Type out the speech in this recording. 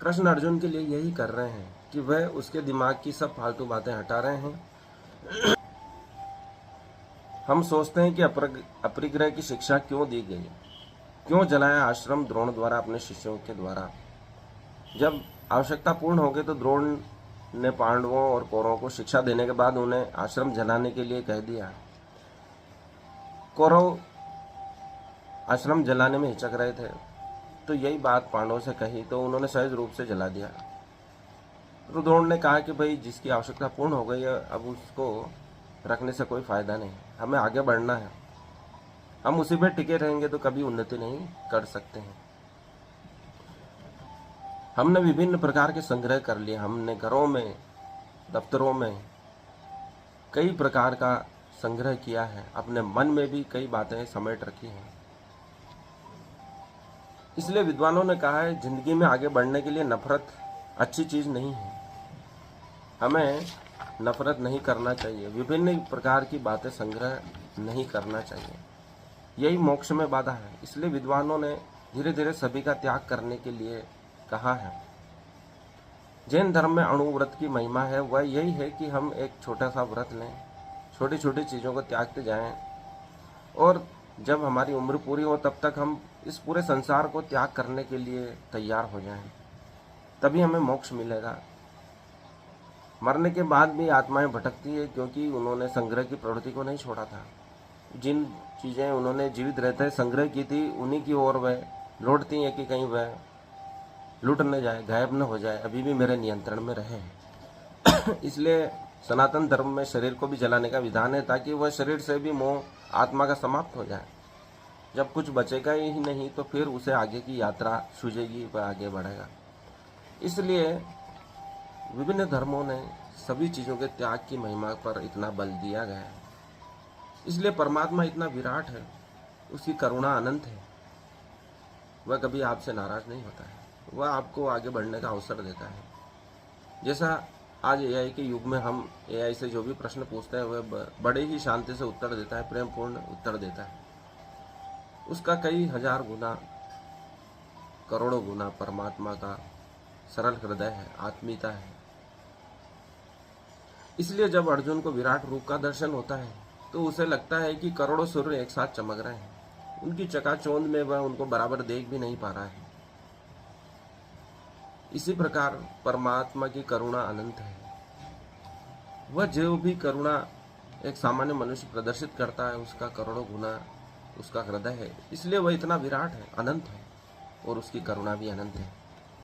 कृष्ण अर्जुन के लिए यही कर रहे हैं कि वह उसके दिमाग की सब फालतू बातें हटा रहे हैं। हम सोचते हैं कि अपरिग्रह की शिक्षा क्यों दी गई, क्यों जलाया आश्रम द्रोण द्वारा अपने शिष्यों के द्वारा। जब आवश्यकता पूर्ण हो गई तो द्रोण ने पांडवों और कौरवों को शिक्षा देने के बाद उन्हें आश्रम जलाने के लिए कह दिया। कौरव आश्रम जलाने में हिचक रहे थे, तो यही बात पांडवों से कही तो उन्होंने सहज रूप से जला दिया। तो द्रोण ने कहा कि भाई जिसकी आवश्यकता पूर्ण हो गई है अब उसको रखने से कोई फायदा नहीं, हमें आगे बढ़ना है। हम उसी पे टिके रहेंगे तो कभी उन्नति नहीं कर सकते हैं। हमने विभिन्न प्रकार के संग्रह कर लिए, हमने घरों में, दफ्तरों में कई प्रकार का संग्रह किया है, अपने मन में भी कई बातें समेट रखी हैं। इसलिए विद्वानों ने कहा है जिंदगी में आगे बढ़ने के लिए नफरत अच्छी चीज नहीं है, हमें नफरत नहीं करना चाहिए, विभिन्न प्रकार की बातें संग्रह नहीं करना चाहिए, यही मोक्ष में बाधा है। इसलिए विद्वानों ने धीरे धीरे सभी का त्याग करने के लिए कहा है। जैन धर्म में अणुव्रत की महिमा है, वह यही है कि हम एक छोटा सा व्रत लें, छोटी छोटी चीज़ों को त्यागते जाएं, और जब हमारी उम्र पूरी हो तब तक हम इस पूरे संसार को त्याग करने के लिए तैयार हो जाएं, तभी हमें मोक्ष मिलेगा। मरने के बाद भी आत्माएं भटकती है क्योंकि उन्होंने संग्रह की प्रवृत्ति को नहीं छोड़ा था। जिन चीज़ें उन्होंने जीवित रहते संग्रह की थी उन्हीं की ओर वह लौटती हैं कि कहीं वह लुट न जाए, गायब न हो जाए, अभी भी मेरे नियंत्रण में रहे। इसलिए सनातन धर्म में शरीर को भी जलाने का विधान है ताकि वह शरीर से भी मोह आत्मा का समाप्त हो जाए। जब कुछ बचेगा ही नहीं तो फिर उसे आगे की यात्रा सूझेगी, वह आगे बढ़ेगा। इसलिए विभिन्न धर्मों ने सभी चीज़ों के त्याग की महिमा पर इतना बल दिया गया है। इसलिए परमात्मा इतना विराट है, उसकी करुणा अनंत है, वह कभी आपसे नाराज नहीं होता है, वह आपको आगे बढ़ने का अवसर देता है। जैसा आज एआई के युग में हम एआई से जो भी प्रश्न पूछते हैं वह बड़े ही शांति से उत्तर देता है, प्रेमपूर्ण उत्तर देता है। उसका कई हजार गुना, करोड़ों गुना परमात्मा का सरल हृदय है, आत्मीयता है। इसलिए जब अर्जुन को विराट रूप का दर्शन होता है तो उसे लगता है कि करोड़ों सूर्य एक साथ चमक रहे हैं, उनकी चकाचौंध में वह उनको बराबर देख भी नहीं पा रहा है। इसी प्रकार परमात्मा की करुणा अनंत है। वह जो भी करुणा एक सामान्य मनुष्य प्रदर्शित करता है उसका करोड़ों गुना उसका हृदय है। इसलिए वह इतना विराट है, अनंत है, और उसकी करुणा भी अनंत है।